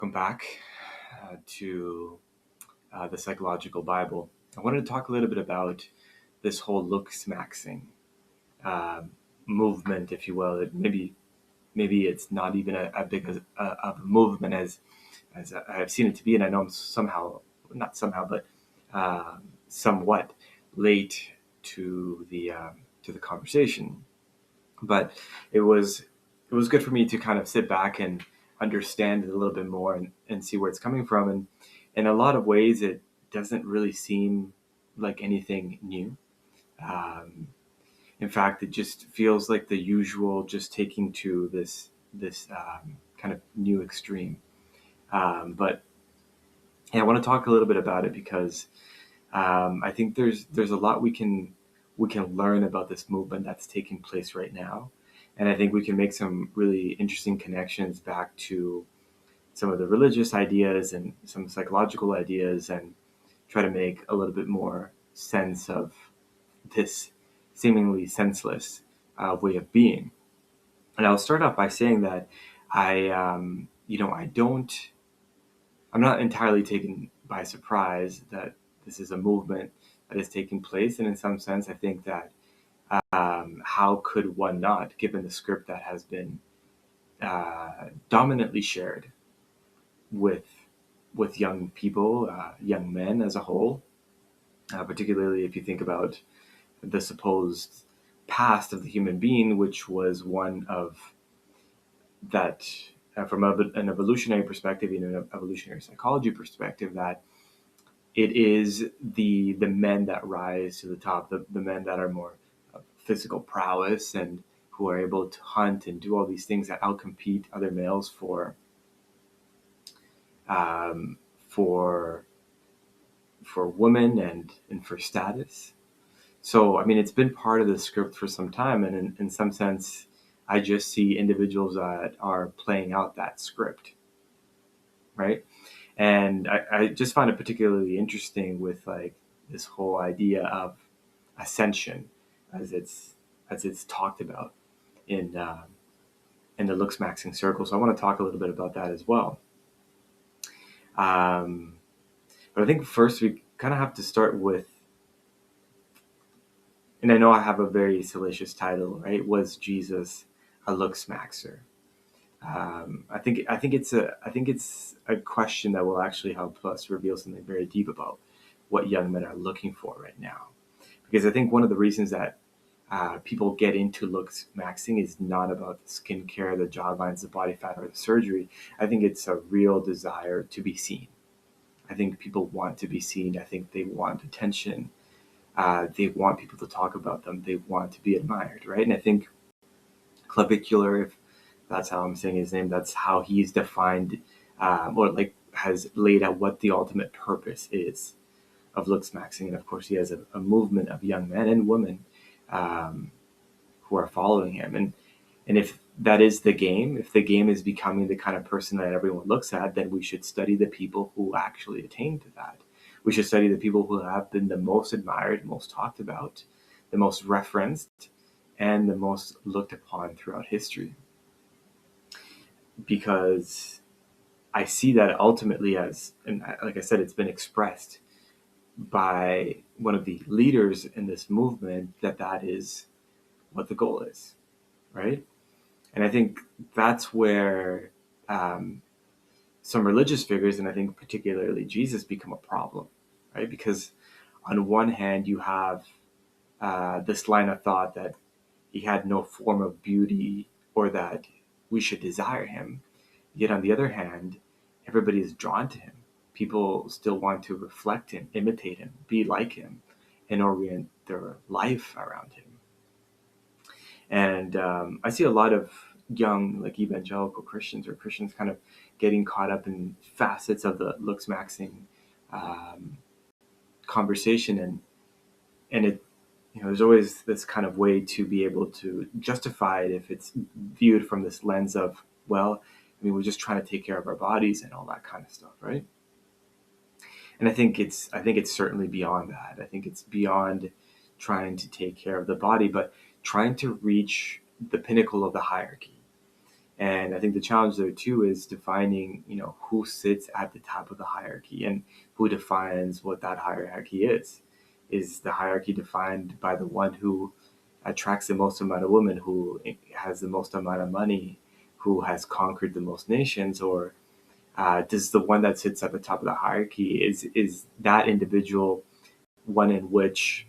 Welcome back to the Psychological Bible. I wanted to talk a little bit about this whole Looksmaxxing uh, movement, if you will. Maybe it's not even a big of a movement as I have seen it to be, and I know I'm not somehow, but somewhat late to the conversation. But it was good for me to kind of sit back and understand it a little bit more and see where it's coming from. And in a lot of ways, it doesn't really seem like anything new. Um, in fact, it just feels like the usual, just taking to this kind of new extreme. But yeah, I want to talk a little bit about it because I think there's a lot we can learn about this movement that's taking place right now, and I think we can make some really interesting connections back to some of the religious ideas and some psychological ideas, and try to make a little bit more sense of this seemingly senseless way of being. And I'll start off by saying that I don't. I'm not entirely taken by surprise that this is a movement that is taking place. And in some sense, I think that how could one not, given the script that has been dominantly shared with young people, young men as a whole, particularly if you think about the supposed past of the human being, which was one of that, from an evolutionary perspective, an evolutionary psychology perspective, that it is the men that rise to the top, the men that are more physical prowess and who are able to hunt and do all these things that outcompete other males um, for women and for status. So I mean, it's been part of the script for some time, and in some sense, I just see individuals that are playing out that script, right? And I just find it particularly interesting with like this whole idea of ascension, as it's talked about in in the Looksmaxxing circle. So I want to talk a little bit about that as well. Um, but I think first we kind of have to start with, and I know I have a very salacious title, right? Was Jesus a Looksmaxxer? I think it's a question that will actually help us reveal something very deep about what young men are looking for right now. Because I think one of the reasons that people get into looks maxing is not about the skincare, the jawlines, the body fat, or the surgery. I think it's a real desire to be seen. I think people want to be seen. I think they want attention. They want people to talk about them. They want to be admired, right? And I think clavicular, if that's how I'm saying his name, that's how he's defined, or like has laid out what the ultimate purpose is of looks maxing. And of course, he has a movement of young men and women um, who are following him. And if that is the game, if the game is becoming the kind of person that everyone looks at, then we should study the people who actually attain to that. We should study the people who have been the most admired, most talked about, the most referenced, and the most looked upon throughout history. Because I see that ultimately as, and like I said, it's been expressed by one of the leaders in this movement that that is what the goal is, right? And I think that's where some religious figures, and I think particularly Jesus, become a problem, right? Because on one hand, you have this line of thought that he had no form of beauty or that we should desire him. Yet on the other hand, everybody is drawn to him. People still want to reflect him, imitate him, be like him, and orient their life around him. And I see a lot of young, like evangelical Christians or Christians, kind of getting caught up in facets of the looks maxing um, conversation, and it, there's always this kind of way to be able to justify it if it's viewed from this lens of, well, I mean, we're just trying to take care of our bodies and all that kind of stuff, right? And I think it's certainly beyond that. I think it's beyond trying to take care of the body, but trying to reach the pinnacle of the hierarchy. And I think the challenge there too is defining, who sits at the top of the hierarchy and who defines what that hierarchy is. Is the hierarchy defined by the one who attracts the most amount of women, who has the most amount of money, who has conquered the most nations, or does the one that sits at the top of the hierarchy, is that individual one in which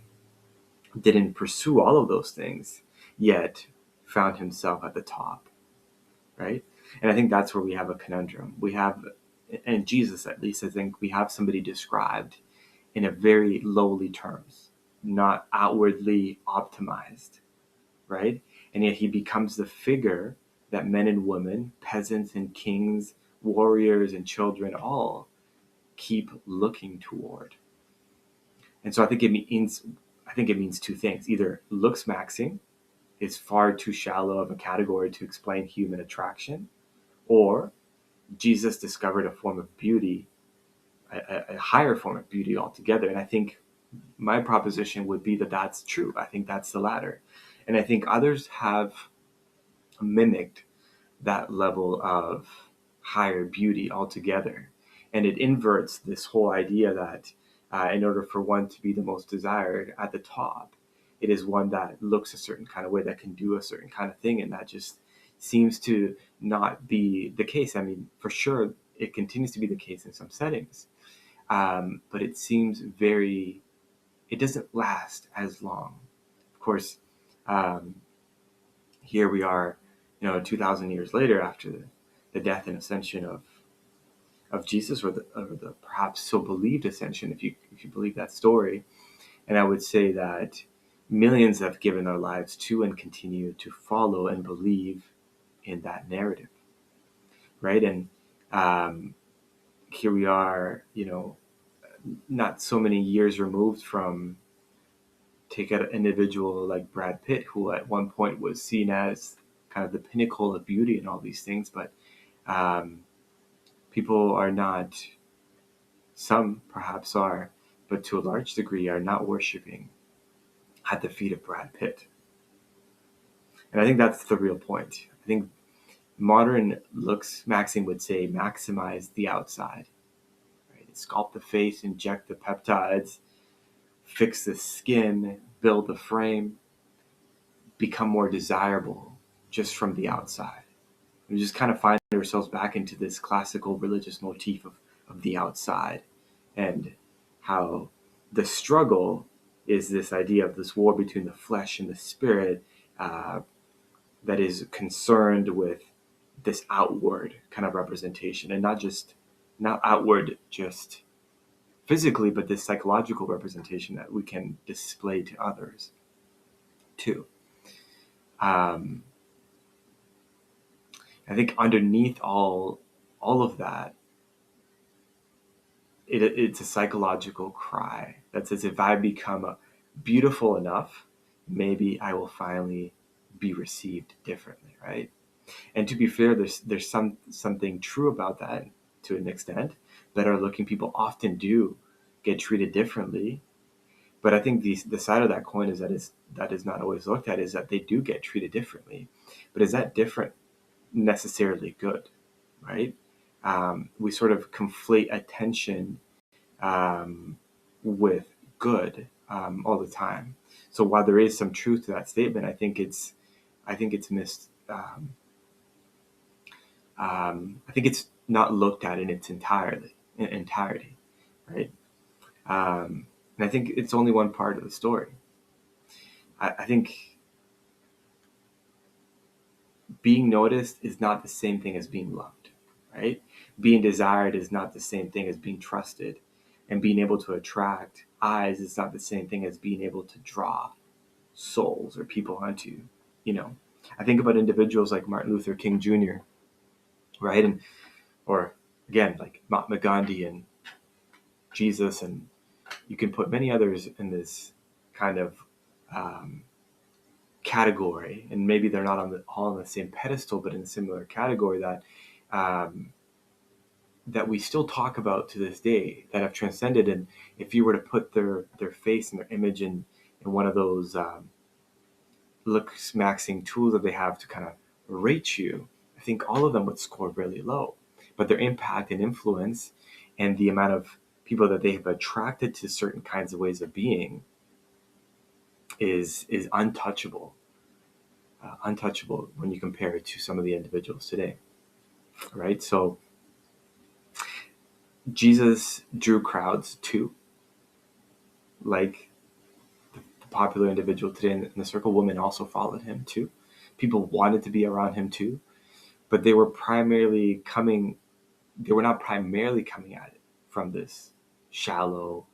didn't pursue all of those things, yet found himself at the top, right? And I think that's where we have a conundrum. We have, and Jesus at least, I think we have somebody described in a very lowly terms, not outwardly optimized, right? And yet he becomes the figure that men and women, peasants and kings, warriors and children all keep looking toward. And so I think it means two things. Either looksmaxxing is far too shallow of a category to explain human attraction, or Jesus discovered a form of beauty, a higher form of beauty altogether. And I think my proposition would be that that's true. I think that's the latter. And I think others have mimicked that level of higher beauty altogether. And it inverts this whole idea that in order for one to be the most desired at the top, it is one that looks a certain kind of way, that can do a certain kind of thing. And that just seems to not be the case. I mean, for sure, it continues to be the case in some settings. But it seems it doesn't last as long. Of course, um, here we are, 2,000 years later, after the death and ascension of Jesus, or the perhaps so believed ascension, if you believe that story. And I would say that millions have given their lives to and continue to follow and believe in that narrative, right? And here we are, not so many years removed from, take an individual like Brad Pitt, who at one point was seen as kind of the pinnacle of beauty and all these things, but um, people are not, some perhaps are, but to a large degree are not worshiping at the feet of Brad Pitt. And I think that's the real point. I think modern Looksmaxxing would say maximize the outside, right? Sculpt the face, inject the peptides, fix the skin, build the frame, become more desirable just from the outside. We just kind of find ourselves back into this classical religious motif of the outside, and how the struggle is this idea of this war between the flesh and the spirit, that is concerned with this outward kind of representation, and not outward just physically, but this psychological representation that we can display to others too. Um, I think underneath all of that, it's a psychological cry that says, if I become beautiful enough, maybe I will finally be received differently, right? And to be fair, there's something true about that to an extent. Better looking people often do get treated differently, but I think the side of that coin is that is not always looked at, is that they do get treated differently. But is that different necessarily good, right? We sort of conflate attention with good all the time. So while there is some truth to that statement, I think it's missed. I think it's not looked at in its entirety, right? And I think it's only one part of the story. I think being noticed is not the same thing as being loved, right? Being desired is not the same thing as being trusted, and being able to attract eyes is not the same thing as being able to draw souls or people onto you. You know, I think about individuals like Martin Luther King Jr., right, and or again like Mahatma Gandhi and Jesus, and you can put many others in this kind of um, category, and maybe they're not all on the same pedestal, but in a similar category um, that we still talk about to this day, that have transcended. And if you were to put their face and their image in one of those looksmaxxing tools that they have to kind of rate you, I think all of them would score really low. But their impact and influence and the amount of people that they have attracted to certain kinds of ways of being is untouchable. Untouchable when you compare it to some of the individuals today, right? So Jesus drew crowds too, like the popular individual today in the circle. Women also followed him too. People wanted to be around him too, but they were not primarily coming at it from this shallow,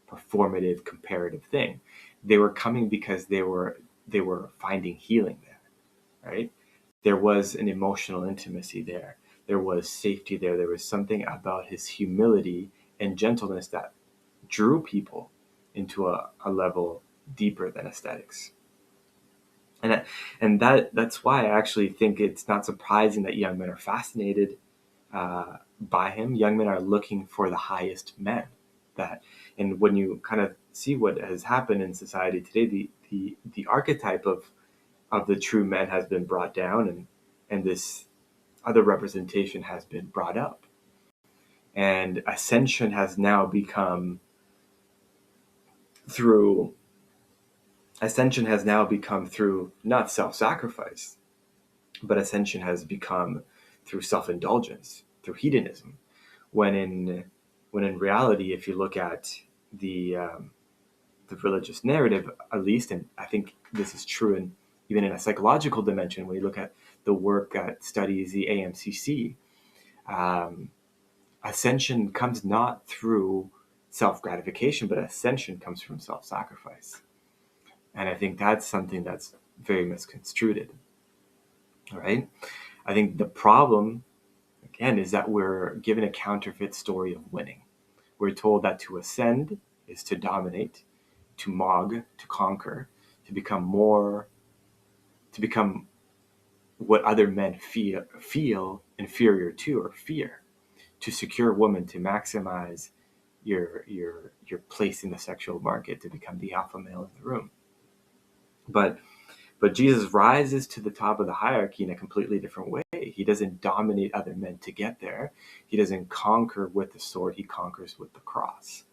performative, comparative thing. They were coming because they were finding healing there, right? There was an emotional intimacy there. There was safety there. There was something about his humility and gentleness that drew people into a level deeper than aesthetics. That's why I actually think it's not surprising that young men are fascinated by him. Young men are looking for the highest men. And when you kind of see what has happened in society today, the archetype of the true men has been brought down, and this other representation has been brought up. And ascension has now become through not self-sacrifice, but ascension has become through self-indulgence, through hedonism. When in reality, if you look at the religious narrative, at least, and I think this is true even in a psychological dimension, when you look at the work that studies the AMCC, ascension comes not through self-gratification, but ascension comes from self-sacrifice. And I think that's something that's very misconstrued, right? I think the problem, again, is that we're given a counterfeit story of winning. We're told that to ascend is to dominate, to mog, to conquer, to become what other men feel inferior to or fear, to secure women, to maximize your place in the sexual market, to become the alpha male in the room. But Jesus rises to the top of the hierarchy in a completely different way. He doesn't dominate other men to get there. He doesn't conquer with the sword. He conquers with the cross.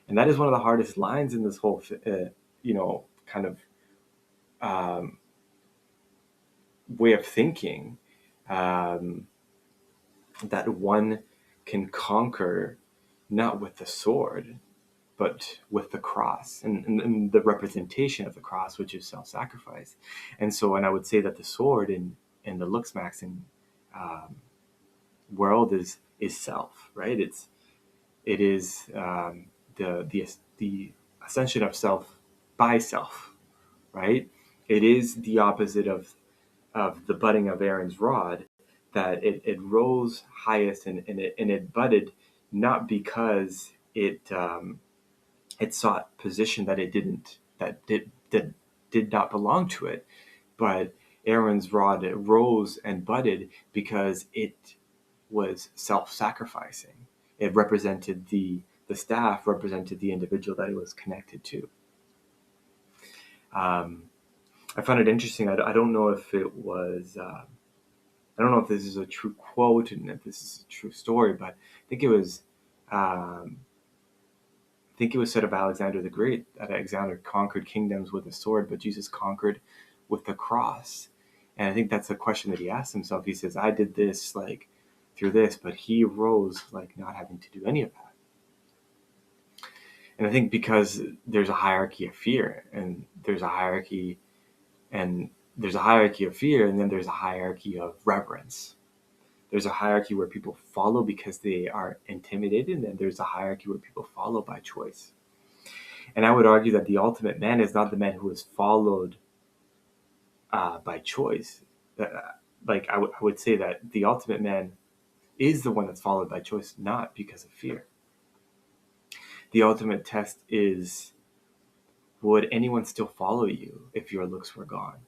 And that is one of the hardest lines in this whole, kind of way of thinking, that one can conquer not with the sword, but with the cross and the representation of the cross, which is self-sacrifice. And I would say that the sword in the Looksmaxxing world is self, right? It is the ascension of self by self, right? It is the opposite of the budding of Aaron's rod, that it rose highest and it budded not because it sought position that did not belong to it, but Aaron's rod rose and budded because it was self-sacrificing. It represented the staff represented the individual that it was connected to. I found it interesting. I don't know if it was. I don't know if this is a true quote and if this is a true story, but I think it was. I think it was said of Alexander the Great that Alexander conquered kingdoms with a sword, but Jesus conquered with the cross. And I think that's a question that he asked himself. He says, "I did this through this," but he rose not having to do any of that. And I think because there's a hierarchy of fear, and there's a hierarchy of fear, and then there's a hierarchy of reverence. There's a hierarchy where people follow because they are intimidated, and then there's a hierarchy where people follow by choice. And I would argue that the ultimate man is not the man who is followed by choice. I would say that the ultimate man is the one that's followed by choice, not because of fear. The ultimate test is, would anyone still follow you if your looks were gone?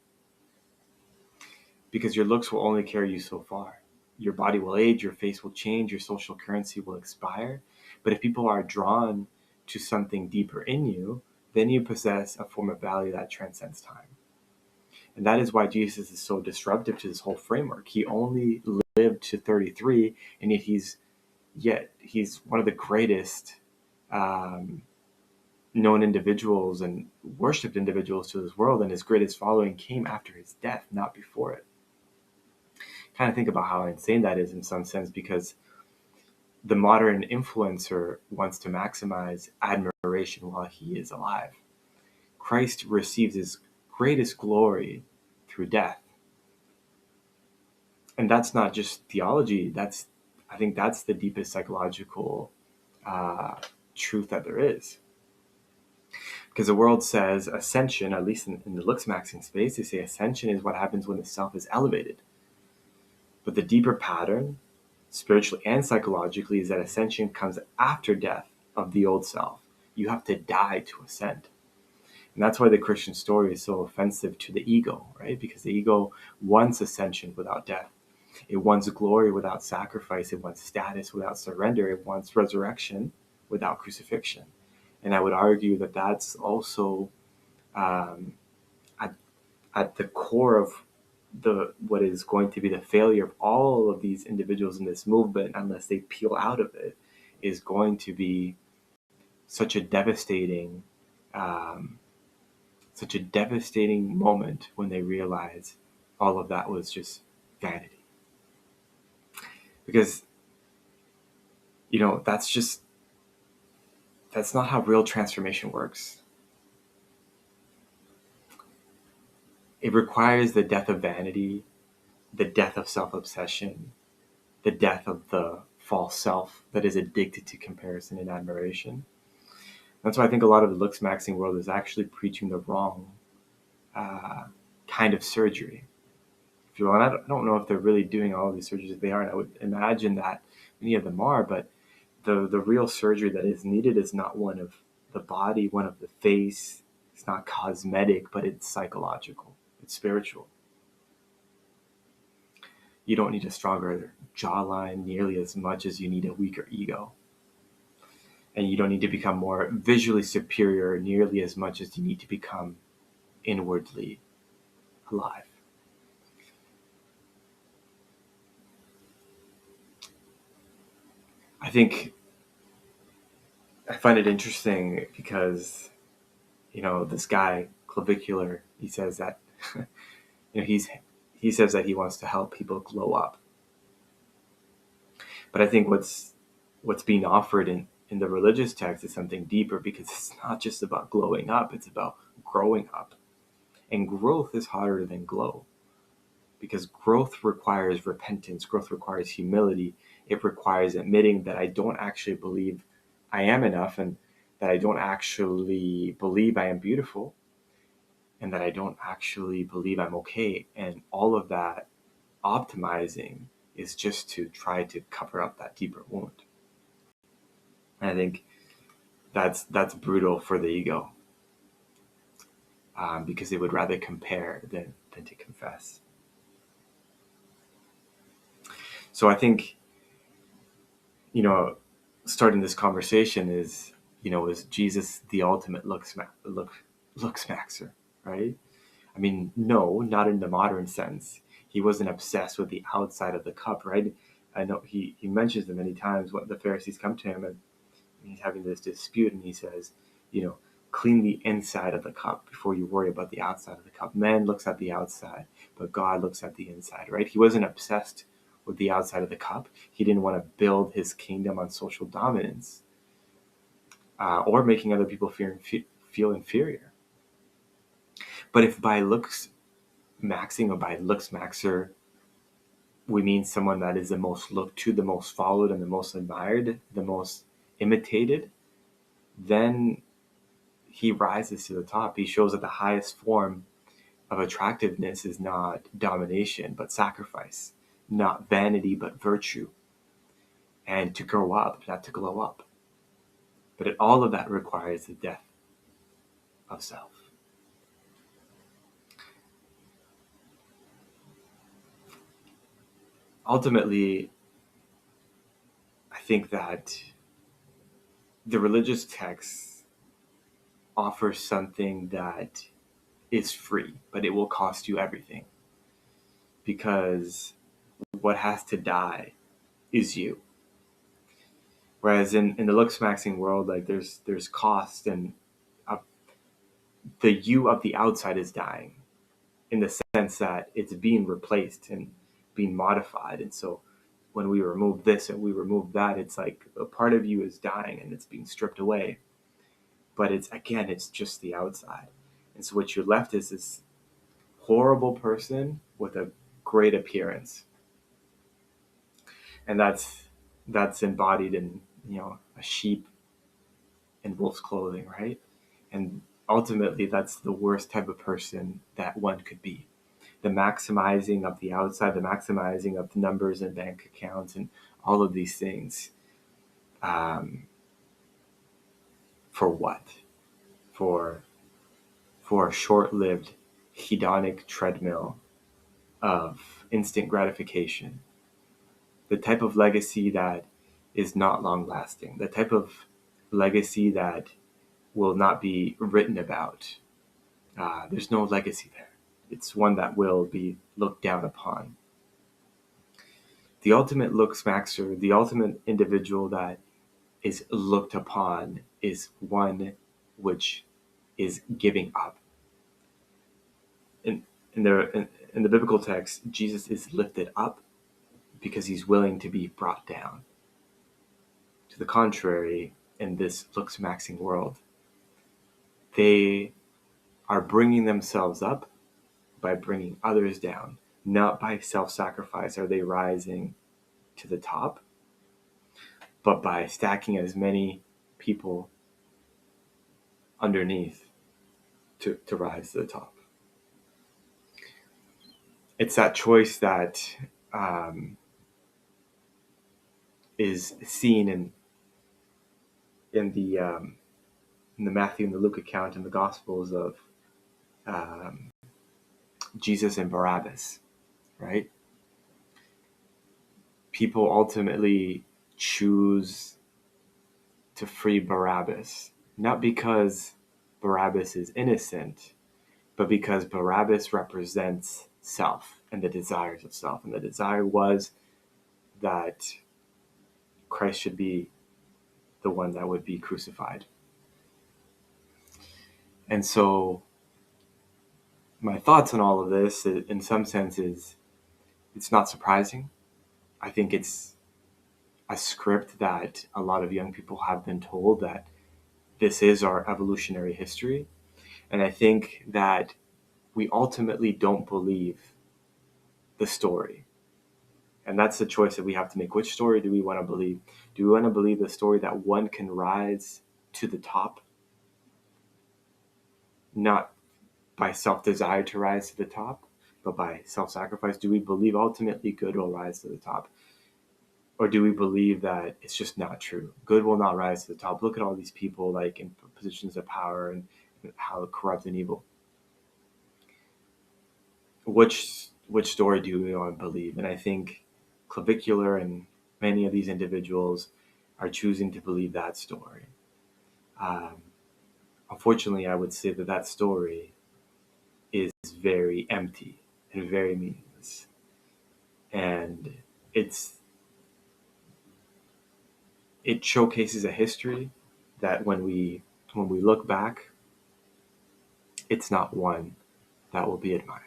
Because your looks will only carry you so far. Your body will age, your face will change, your social currency will expire. But if people are drawn to something deeper in you, then you possess a form of value that transcends time. And that is why Jesus is so disruptive to this whole framework. He only lived to 33, and yet he's one of the greatest um, known individuals and worshipped individuals to this world, and his greatest following came after his death, not before it. Kind of think about how insane that is in some sense, because the modern influencer wants to maximize admiration while he is alive. Christ receives his greatest glory through death. And that's not just theology. I think that's the deepest psychological uh, truth that there is. Because the world says ascension, at least in the Looksmaxxing space, they say ascension is what happens when the self is elevated. But the deeper pattern, spiritually and psychologically, is that ascension comes after death of the old self. You have to die to ascend. And that's why the Christian story is so offensive to the ego, right? Because the ego wants ascension without death. It wants glory without sacrifice. It wants status without surrender. It wants resurrection without crucifixion. And I would argue that that's also um, at the core of what is going to be the failure of all of these individuals in this movement, unless they peel out of it, is going to be such a devastating um, moment when they realize all of that was just vanity. Because that's not how real transformation works. It requires the death of vanity, the death of self-obsession, the death of the false self that is addicted to comparison and admiration. That's why I think a lot of the Looksmaxxing world is actually preaching the wrong uh, kind of surgery. If you want, I don't know if they're really doing all of these surgeries. If they aren't, I would imagine that many of them are, but the real surgery that is needed is not one of the body, one of the face. It's not cosmetic, but it's psychological. It's spiritual. You don't need a stronger jawline nearly as much as you need a weaker ego. And you don't need to become more visually superior nearly as much as you need to become inwardly alive. I think I find it interesting because, this guy, Clavicular, he says that, he says that he wants to help people glow up. But I think what's being offered in the religious text is something deeper, because it's not just about glowing up, it's about growing up. And growth is harder than glow, because growth requires repentance, growth requires humility. It requires admitting that I don't actually believe I am enough, and that I don't actually believe I am beautiful, and that I don't actually believe I'm okay. And all of that optimizing is just to try to cover up that deeper wound. And I think that's brutal for the ego, because they would rather compare than to confess. So I think, starting this conversation is Jesus the ultimate looksmaxxer, right? I mean, no, not in the modern sense. He wasn't obsessed with the outside of the cup, right? I know he mentions it many times when the Pharisees come to him and he's having this dispute, and he says, clean the inside of the cup before you worry about the outside of the cup. Man looks at the outside, but God looks at the inside, right? He wasn't obsessed with the outside of the cup. He didn't want to build his kingdom on social dominance, or making other people feel inferior. But if by Looksmaxxing or by Looksmaxxer we mean someone that is the most looked to, the most followed, and the most admired, the most imitated, then he rises to the top. He shows that the highest form of attractiveness is not domination, but sacrifice, not vanity, but virtue, and to grow up, not to glow up. But all of that requires the death of self. Ultimately, I think that the religious texts offer something that is free, but it will cost you everything, because what has to die is you. Whereas in the Looksmaxxing world, like there's cost, and the you of the outside is dying, in the sense that it's being replaced and being modified. And so when we remove this and we remove that, it's like a part of you is dying and it's being stripped away. But it's just the outside. And so what you're left is this horrible person with a great appearance. And that's embodied in, a sheep in wolf's clothing, right? And ultimately that's the worst type of person that one could be. The maximizing of the outside, the maximizing of the numbers and bank accounts and all of these things. For what? For a short-lived hedonic treadmill of instant gratification. The type of legacy that is not long-lasting. The type of legacy that will not be written about. There's no legacy there. It's one that will be looked down upon. The ultimate Looksmaxxer, the ultimate individual that is looked upon, is one which is giving up. In the biblical text, Jesus is lifted up because he's willing to be brought down. To the contrary, in this Looksmaxxing world, they are bringing themselves up by bringing others down. Not by self-sacrifice are they rising to the top, but by stacking as many people underneath to rise to the top. It's that choice that is seen in the Matthew and the Luke account in the Gospels of Jesus and Barabbas, right? People ultimately choose to free Barabbas, not because Barabbas is innocent, but because Barabbas represents self and the desires of self. And the desire was that Christ should be the one that would be crucified. And so my thoughts on all of this, in some sense, is it's not surprising. I think it's a script that a lot of young people have been told, that this is our evolutionary history. And I think that we ultimately don't believe the story. And that's the choice that we have to make. Which story do we want to believe? Do we want to believe the story that one can rise to the top, not by self-desire to rise to the top, but by self-sacrifice? Do we believe ultimately good will rise to the top? Or do we believe that it's just not true? Good will not rise to the top. Look at all these people like in positions of power and how corrupt and evil. Which story do we want to believe? And I think Clavicular and many of these individuals are choosing to believe that story. Unfortunately, I would say that story is very empty and very meaningless. And it showcases a history that when we look back, it's not one that will be admired.